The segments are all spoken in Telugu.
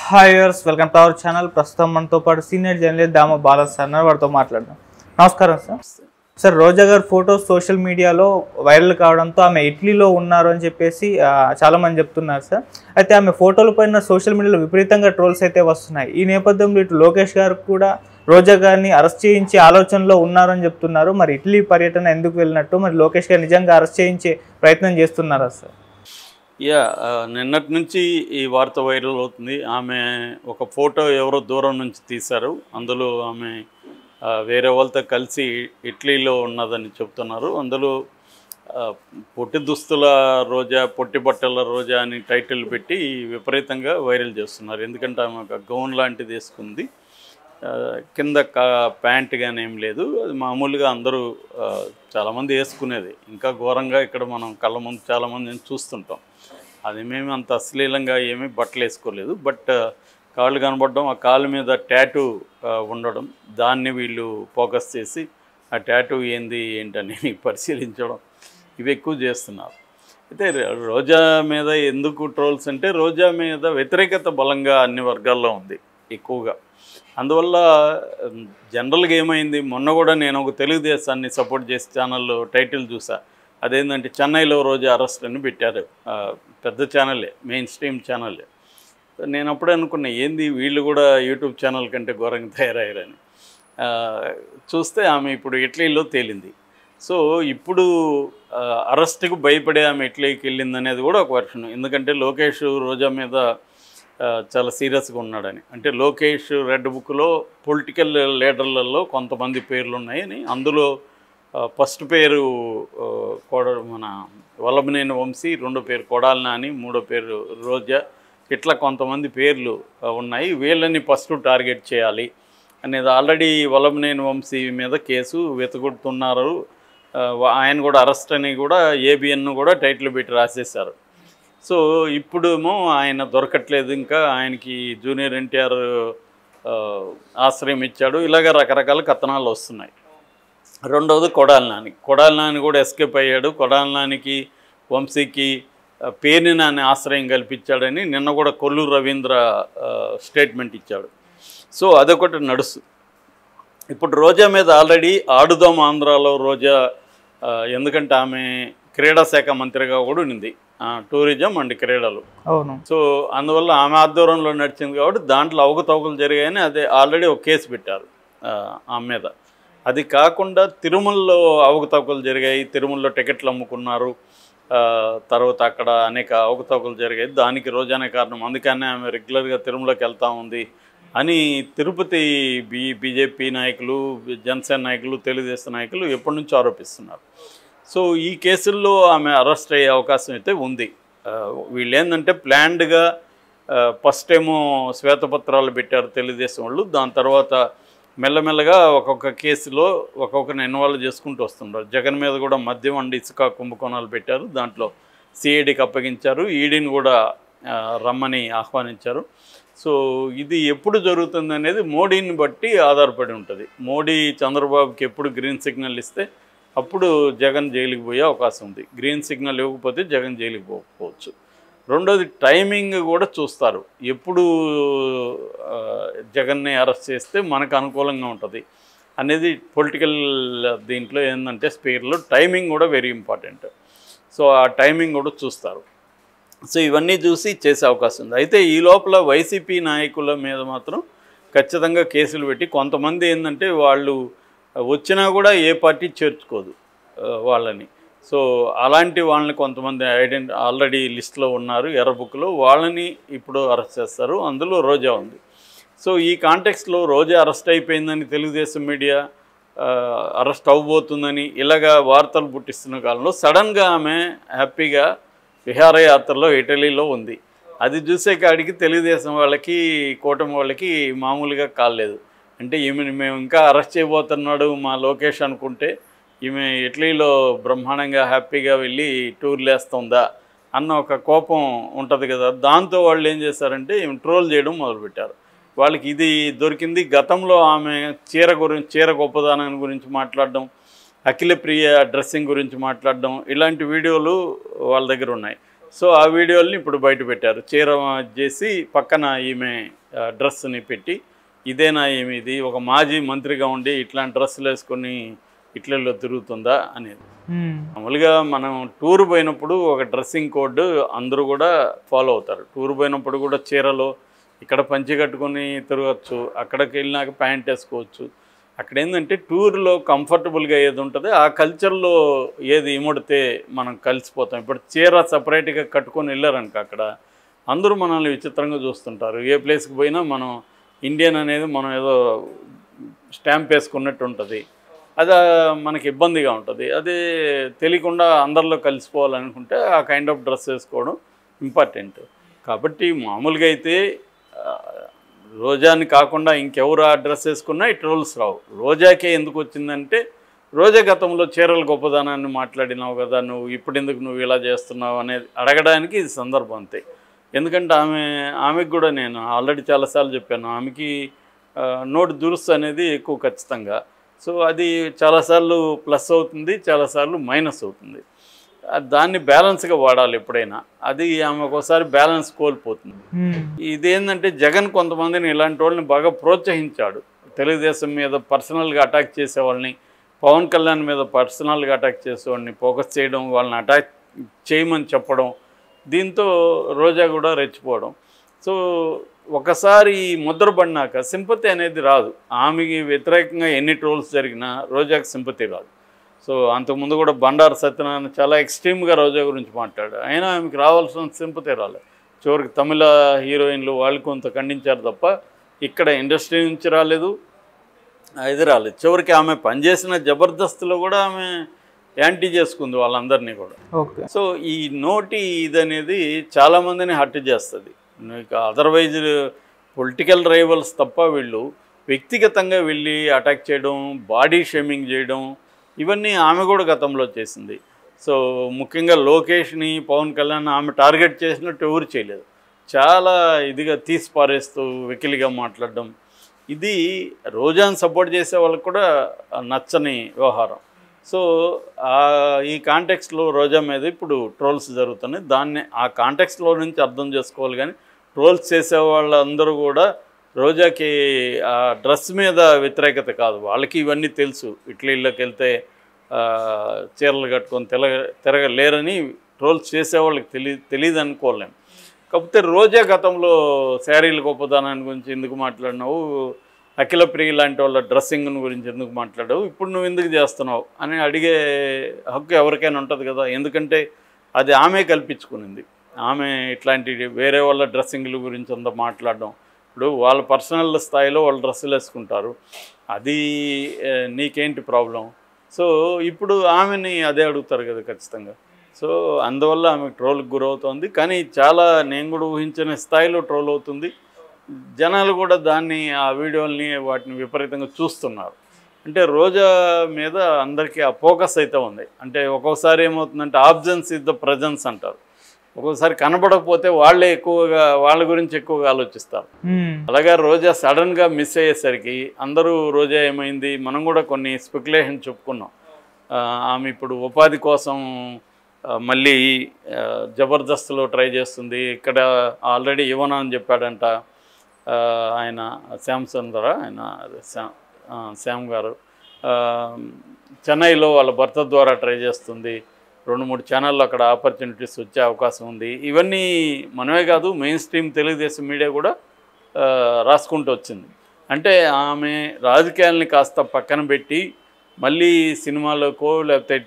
Hi viewers, welcome to our channel. ప్రస్తుతం మనతో పాటు సీనియర్ జర్నలిస్ట్ దామ బాలాస్ సార్ వారితో మాట్లాడదాం. నమస్కారం సార్. సార్, రోజా గారు ఫోటోస్ సోషల్ మీడియాలో వైరల్ కావడంతో ఆమె ఇటలీలో ఉన్నారు అని చెప్పేసి చాలామంది చెప్తున్నారు సార్. అయితే ఆమె ఫోటోల పైన సోషల్ మీడియాలో విపరీతంగా ట్రోల్స్ అయితే వస్తున్నాయి. ఈ నేపథ్యంలో ఇటు లోకేష్ గారు కూడా రోజా గారిని అరెస్ట్ చేయించే ఆలోచనలో ఉన్నారని చెప్తున్నారు. మరి ఇటలీ పర్యటన ఎందుకు వెళ్ళినట్టు, మరి లోకేష్ గారు నిజంగా అరెస్ట్ చేయించే ప్రయత్నం చేస్తున్నారా సార్? నిన్నటి నుంచి ఈ వార్త వైరల్ అవుతుంది. ఆమె ఒక ఫోటో ఎవరో దూరం నుంచి తీశారు. అందులో ఆమె వేరే వాళ్ళతో కలిసి ఇటలీలో ఉన్నదని చెప్తున్నారు. అందులో పొట్టి దుస్తుల రోజా, పొట్టి బట్టల రోజా అని టైటిల్ పెట్టి విపరీతంగా వైరల్ చేస్తున్నారు. ఎందుకంటే ఆమె ఒక గౌన్ లాంటిది వేసుకుంది, కింద ప్యాంట్ కానీ ఏం లేదు. అది మామూలుగా అందరూ చాలామంది వేసుకునేది. ఇంకా ఘోరంగా ఇక్కడ మనం కళ్ళ ముందు చాలామందిని చూస్తుంటాం. అది మేము అంత అశ్లీలంగా ఏమీ బట్టలు వేసుకోలేదు. బట్ కాళ్ళు కనబడడం, ఆ కాళ్ళ మీద ట్యాటూ ఉండడం, దాన్ని వీళ్ళు ఫోకస్ చేసి ఆ ట్యాటూ ఏంటని పరిశీలించడం, ఇవి ఎక్కువ చేస్తున్నారు. అయితే రోజా మీద ఎందుకు ట్రోల్స్ అంటే, రోజా మీద వ్యతిరేకత బలంగా అన్ని వర్గాల్లో ఉంది ఎక్కువగా. అందువల్ల జనరల్గా ఏమైంది, మొన్న కూడా నేను ఒక తెలుగుదేశాన్ని సపోర్ట్ చేసే ఛానల్లో టైటిల్ చూసా. అదేంటంటే చెన్నైలో రోజా అరెస్ట్ అని పెట్టారు. పెద్ద ఛానలే, మెయిన్ స్ట్రీమ్ ఛానలే. నేను అప్పుడే అనుకున్నా, ఏంది వీళ్ళు కూడా యూట్యూబ్ ఛానల్ కంటే ఘోరంగా తయారయ్యారని. చూస్తే ఆమె ఇప్పుడు ఇటలీలో తేలింది. సో ఇప్పుడు అరెస్ట్కు భయపడే ఆమె ఇటలీకి వెళ్ళింది అనేది కూడా ఒక వర్షన్. ఎందుకంటే లోకేష్ రోజా మీద చాలా సీరియస్గా ఉన్నాడని. అంటే లోకేష్ రెడ్ బుక్లో పొలిటికల్ లీడర్లలో కొంతమంది పేర్లు ఉన్నాయని, అందులో ఫస్ట్ పేరు మన వల్లభనేని వంశీ, రెండో పేరు కొడాలి నాని, మూడో పేరు రోజా, ఇట్లా కొంతమంది పేర్లు ఉన్నాయి. వీళ్ళని ఫస్ట్ టార్గెట్ చేయాలి అనేది ఆల్రెడీ వల్లభనేని వంశీ మీద కేసు వెతుకుతున్నారు. ఆయన కూడా అరెస్ట్ అని కూడా ఏబిఎన్ కూడా టైటిల్ పెట్టి రాసేశారు. సో ఇప్పుడేమో ఆయన దొరకట్లేదు, ఇంకా ఆయనకి జూనియర్ ఎన్టీఆర్ ఆశ్రయం ఇచ్చాడు. ఇలాగ రకరకాల కథనాలు వస్తున్నాయి. రెండవది కొడాలి నాని కూడా ఎస్కేప్ అయ్యాడు. కొడాలి నానికి, వంశీకి పేర్ని నాని ఆశ్రయం కల్పించాడని నిన్న కూడా కొల్లూరు రవీంద్ర స్టేట్మెంట్ ఇచ్చాడు. సో అదొకటి నడుస్తు. ఇప్పుడు రోజా మీద ఆల్రెడీ ఆడుదాం ఆంధ్రాలో రోజా, ఎందుకంటే ఆమె క్రీడా శాఖ మంత్రిగా కూడా ఉంది, టూరిజం అండ్ క్రీడలు. అవును. సో అందువల్ల ఆమె ఆధ్వర్యంలో నడిచింది కాబట్టి దాంట్లో అవకతవకలు జరిగాయని అదే ఆల్రెడీ ఒక కేసు పెట్టారు ఆమె మీద. అది కాకుండా తిరుమలలో అవకతవకలు జరిగాయి, తిరుమలలో టికెట్లు అమ్ముకున్నారు, తర్వాత అక్కడ అనేక అవకతవకలు జరిగాయి, దానికి రోజానే కారణం, అందుకనే ఆమె రెగ్యులర్గా తిరుమలకి వెళ్తూ ఉంది అని తిరుపతి బీజేపీ నాయకులు, జనసేన నాయకులు, తెలుగుదేశం నాయకులు ఎప్పటి నుంచో ఆరోపిస్తున్నారు. సో ఈ కేసుల్లో ఆమె అరెస్ట్ అయ్యే అవకాశం అయితే ఉంది. వీళ్ళు ఏంటంటే ప్లాన్డ్గా ఫస్ట్ ఏమో శ్వేతపత్రాలు పెట్టారు తెలుగుదేశం వాళ్ళు, దాని తర్వాత మెల్లమెల్లగా ఒక్కొక్క కేసులో ఒక్కొక్కరిని ఇన్వాల్వ్ చేసుకుంటూ వస్తున్నారు. జగన్ మీద కూడా మద్యం అండ్ ఇసుక కుంభకోణాలు పెట్టారు, దాంట్లో సిఐడికి అప్పగించారు, ఈడీని కూడా రమ్మని ఆహ్వానించారు. సో ఇది ఎప్పుడు జరుగుతుంది అనేది మోడీని బట్టి ఆధారపడి ఉంటుంది. మోడీ చంద్రబాబుకి ఎప్పుడు గ్రీన్ సిగ్నల్ ఇస్తే అప్పుడు జగన్ జైలుకి పోయే అవకాశం ఉంది. గ్రీన్ సిగ్నల్ ఇవ్వకపోతే జగన్ జైలుకి పోకపోవచ్చు. రెండోది టైమింగ్ కూడా చూస్తారు. ఎప్పుడు జగన్ని అరెస్ట్ చేస్తే మనకు అనుకూలంగా ఉంటుంది అనేది పొలిటికల్ దీంట్లో ఏంటంటే స్పేర్లో టైమింగ్ కూడా వెరీ ఇంపార్టెంట్. సో ఆ టైమింగ్ కూడా చూస్తారు. సో ఇవన్నీ చూసి చేసే అవకాశం ఉంది. అయితే ఈ లోపల వైసీపీ నాయకుల మీద మాత్రం ఖచ్చితంగా కేసులు పెట్టి, కొంతమంది ఏంటంటే వాళ్ళు వచ్చినా కూడా ఏ పార్టీ చేర్చుకోదు వాళ్ళని. సో అలాంటి వాళ్ళని కొంతమంది ఆల్రెడీ లిస్టులో ఉన్నారు, ఎర్ర బుక్లో, వాళ్ళని ఇప్పుడు అరెస్ట్ చేస్తారు. అందులో రోజా ఉంది. సో ఈ కాంటెక్స్ట్లో రోజా అరెస్ట్ అయిపోయిందని తెలుగుదేశం మీడియా అరెస్ట్ అవ్వబోతుందని ఇలాగా వార్తలు పుట్టిస్తున్న కాలంలో సడన్గా ఆమె హ్యాపీగా విహారయాత్రలో ఇటలీలో ఉంది. అది చూసే కాడికి తెలుగుదేశం వాళ్ళకి, కూటమి వాళ్ళకి మామూలుగా కాలేదు. అంటే ఈమెను మేము ఇంకా అరెస్ట్ చేయబోతున్నాడు మా లోకేష్ అనుకుంటే, ఈమె ఇటలీలో బ్రహ్మాండంగా హ్యాపీగా వెళ్ళి టూర్లు వేస్తుందా అన్న ఒక కోపం ఉంటుంది కదా. దాంతో వాళ్ళు ఏం చేశారంటే ఈమె ట్రోల్ చేయడం మొదలుపెట్టారు. వాళ్ళకి ఇది దొరికింది. గతంలో ఆమె చీర గొప్పదనం గురించి మాట్లాడడం, అఖిలప్రియ డ్రెస్సింగ్ గురించి మాట్లాడడం, ఇలాంటి వీడియోలు వాళ్ళ దగ్గర ఉన్నాయి. సో ఆ వీడియోల్ని ఇప్పుడు బయట పెట్టారు. చీర చేసి పక్కన ఈమె డ్రెస్ని పెట్టి ఇదేనా ఏమి ఇది ఒక మాజీ మంత్రిగా ఉండి ఇట్లాంటి డ్రెస్సులు వేసుకొని ఇట్లలో తిరుగుతుందా అనేది. మామూలుగా మనం టూర్ పోయినప్పుడు ఒక డ్రెస్సింగ్ కోడ్ అందరూ కూడా ఫాలో అవుతారు. టూర్ పోయినప్పుడు కూడా చీరలో ఇక్కడ పంచి కట్టుకొని తిరగచ్చు, అక్కడికి వెళ్ళినాక ప్యాంట్ వేసుకోవచ్చు. అక్కడ ఏంటంటే టూర్లో కంఫర్టబుల్గా ఏది ఉంటుందో ఆ కల్చర్లో ఏది ఇముడితే మనం కలిసిపోతాం. ఇప్పుడు చీర సపరేట్గా కట్టుకొని వెళ్ళారనుక అక్కడ అందరూ మనల్ని విచిత్రంగా చూస్తుంటారు. ఏ ప్లేస్కి పోయినా మనం ఇండియన్ అనేది మనం ఏదో స్టాంప్ వేసుకున్నట్టు ఉంటుంది. అది మనకి ఇబ్బందిగా ఉంటుంది. అదే తెలియకుండా అందరిలో కలిసిపోవాలనుకుంటే ఆ కైండ్ ఆఫ్ డ్రెస్ వేసుకోవడం ఇంపార్టెంట్. కాబట్టి మామూలుగా అయితే రోజాని కాకుండా ఇంకెవరు ఆ డ్రెస్ వేసుకున్నా ఈ ట్రోల్స్ రావు. రోజాకే ఎందుకు వచ్చిందంటే రోజా గతంలో చీరల గొప్పదనాన్ని మాట్లాడినావు కదా, నువ్వు ఇప్పుడు ఎందుకు నువ్వు ఇలా చేస్తున్నావు అనేది అడగడానికి ఇది సందర్భం అంతే. ఎందుకంటే ఆమెకు కూడా నేను ఆల్రెడీ చాలాసార్లు చెప్పాను, ఆమెకి నోటి దురుస్తు అనేది ఎక్కువ ఖచ్చితంగా. సో అది చాలాసార్లు ప్లస్ అవుతుంది, చాలాసార్లు మైనస్ అవుతుంది. దాన్ని బ్యాలెన్స్గా వాడాలి ఎప్పుడైనా. అది ఆమె ఒకసారి బ్యాలెన్స్ కోల్పోతుంది. ఇదేంటంటే జగన్ కొంతమందిని ఇలాంటి వాళ్ళని బాగా ప్రోత్సహించాడు. తెలుగుదేశం మీద పర్సనల్గా అటాక్ చేసేవాళ్ళని, పవన్ కళ్యాణ్ మీద పర్సనల్గా అటాక్ చేసేవాళ్ళని ఫోకస్ చేయడం, వాళ్ళని అటాక్ చేయమని చెప్పడం, దీంతో రోజా కూడా రెచ్చిపోవడం. సో ఒకసారి ముద్ర పడినాక సింపతి అనేది రాదు. ఆమెకి వ్యతిరేకంగా ఎన్ని ట్రోల్స్ జరిగినా రోజాకి సింపతి రాదు. సో అంతకుముందు కూడా బండారు సత్యనారాయణ చాలా ఎక్స్ట్రీమ్గా రోజా గురించి మాట్లాడారు, అయినా ఆమెకి రావాల్సిన సింపతి రాలేదు. చివరికి తమిళ హీరోయిన్లు వాళ్ళు కొంత ఖండించారు తప్ప ఇక్కడ ఇండస్ట్రీ నుంచి రాలేదు, ఇది రాలేదు. చివరికి ఆమె పనిచేసిన జబర్దస్త్లో కూడా ఆమె యాంటీ చేసుకుంది వాళ్ళందరినీ కూడా. సో ఈ నోటి ఇది అనేది చాలామందిని హర్ట్ చేస్తుంది. అదర్వైజ్ పొలిటికల్ రైవల్స్ తప్ప వీళ్ళు వ్యక్తిగతంగా వెళ్ళి అటాక్ చేయడం, బాడీ షేమింగ్ చేయడం, ఇవన్నీ ఆమె కూడా గతంలో చేసింది. సో ముఖ్యంగా లోకేష్ని, పవన్ కళ్యాణ్ ఆమె టార్గెట్ చేసినట్టు ఎవరు చేయలేదు. చాలా ఇదిగా తీసి పారేస్తూ వెకిలిగా మాట్లాడడం, ఇది రోజాను సపోర్ట్ చేసే వాళ్ళకి కూడా నచ్చని వ్యవహారం. సో ఈ కాంటెక్స్ట్లో రోజా మీద ఇప్పుడు ట్రోల్స్ జరుగుతున్నాయి. దాన్ని ఆ కాంటెక్స్లో నుంచి అర్థం చేసుకోవాలి. కానీ ట్రోల్స్ చేసే వాళ్ళందరూ కూడా రోజాకి ఆ డ్రెస్ మీద వ్యతిరేకత కాదు, వాళ్ళకి ఇవన్నీ తెలుసు. ఇట్లీలోకి వెళ్తే చీరలు కట్టుకొని తిరగలేరని ట్రోల్స్ చేసేవాళ్ళకి తెలియదు అనుకోలేం. కాకపోతే రోజా గతంలో శారీల గొప్పదనాన్ని గురించి ఎందుకు మాట్లాడినావు, అఖిల ప్రియ లాంటి వాళ్ళ డ్రెస్సింగ్ గురించి ఎందుకు మాట్లాడావు, ఇప్పుడు నువ్వు ఎందుకు చేస్తున్నావు అని అడిగే హక్కు ఎవరికైనా ఉంటుంది కదా. ఎందుకంటే అది ఆమె కల్పించుకునింది. ఆమె ఇట్లాంటి వేరే వాళ్ళ డ్రెస్సింగ్ల గురించి అంతా మాట్లాడడం, ఇప్పుడు వాళ్ళ పర్సనల్ స్థాయిలో వాళ్ళు డ్రెస్సులు వేసుకుంటారు, అది నీకేంటి ప్రాబ్లం. సో ఇప్పుడు ఆమెని అదే అడుగుతారు కదా ఖచ్చితంగా. సో అందువల్ల ఆమె ట్రోల్కి గురవుతుంది. కానీ చాలా నేను కూడా ఊహించిన స్థాయిలో ట్రోల్ అవుతుంది. జనాలు కూడా దాన్ని ఆ వీడియోల్ని వాటిని విపరీతంగా చూస్తున్నారు. అంటే రోజా మీద అందరికీ ఆ ఫోకస్ అయితే ఉంది. అంటే ఒక్కొక్కసారి ఏమవుతుందంటే ఆబ్సెన్స్ ఇస్ ద ప్రజెన్స్ అంటారు. ఒక్కొక్కసారి కనబడకపోతే వాళ్ళే ఎక్కువగా వాళ్ళ గురించి ఎక్కువగా ఆలోచిస్తారు. అలాగే రోజా సడన్గా మిస్ అయ్యేసరికి అందరూ రోజా ఏమైంది, మనం కూడా కొన్ని స్పెక్యులేషన్ చెప్పుకున్నాం. ఆమె ఇప్పుడు ఉపాధి కోసం మళ్ళీ జబర్దస్త్లో ట్రై చేస్తుంది. ఇక్కడ ఆల్రెడీ ఇవ్వనా అని చెప్పాడంట ఆయన శ్యామ్ సుందర, ఆయన శ్యామ్ గారు. చెన్నైలో వాళ్ళ భర్త ద్వారా ట్రై చేస్తుంది. 2-3 ఛానళ్ళు అక్కడ ఆపర్చునిటీస్ వచ్చే అవకాశం ఉంది. ఇవన్నీ మనమే కాదు, మెయిన్ స్ట్రీమ్ తెలుగుదేశం మీడియా కూడా రాసుకుంటూ వచ్చింది. అంటే ఆమె రాజకీయాలని కాస్త పక్కన పెట్టి మళ్ళీ సినిమాలోకో లేకపోతే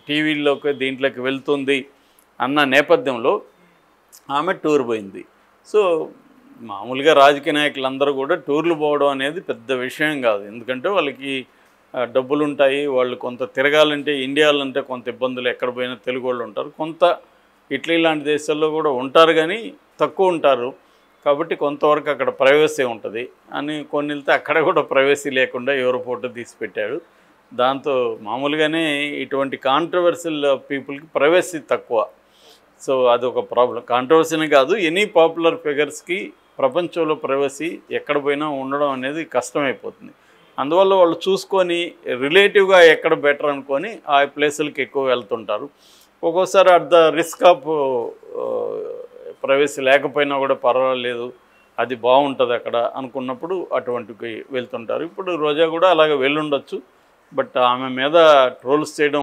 టీవీల్లోకి దీంట్లోకి వెళ్తుంది అన్న నేపథ్యంలో ఆమె టూర్ పోయింది. సో మామూలుగా రాజకీయ నాయకులందరూ కూడా టూర్లు పోవడం అనేది పెద్ద విషయం కాదు. ఎందుకంటే వాళ్ళకి డబ్బులు ఉంటాయి, వాళ్ళు కొంత తిరగాలంటే ఇండియాలో అంటే కొంత ఇబ్బందులు, ఎక్కడ పోయినా తెలుగు వాళ్ళు ఉంటారు, కొంత ఇటలీ లాంటి దేశాల్లో కూడా ఉంటారు కానీ తక్కువ ఉంటారు. కాబట్టి కొంతవరకు అక్కడ ప్రైవసీ ఉంటుంది అని కొన్ని వెళ్తే అక్కడ కూడా ప్రైవసీ లేకుండా ఎవరో ఫోటో తీసి పెట్టాడు. దాంతో మామూలుగానే ఇటువంటి కాంట్రవర్షియల్ పీపుల్కి ప్రైవసీ తక్కువ. సో అదొక ప్రాబ్లం. కాంట్రవర్సీనే కాదు, ఎనీ పాపులర్ ఫిగర్స్కి ప్రపంచంలో ప్రైవసీ ఎక్కడ పోయినా ఉండడం అనేది కష్టమైపోతుంది. అందువల్ల వాళ్ళు చూసుకొని రిలేటివ్గా ఎక్కడ బెటర్ అనుకొని ఆ ప్లేసులకి ఎక్కువ వెళ్తుంటారు. ఒక్కోసారి at the risk of privacy లేకపోయినా కూడా పర్వాలేదు అది బాగుంటుంది అక్కడ అనుకున్నప్పుడు అటువంటికి వెళ్తుంటారు. ఇప్పుడు రోజా కూడా అలాగే వెళ్ళుండొచ్చు. బట్ ఆమె మీద ట్రోల్స్ చేయడం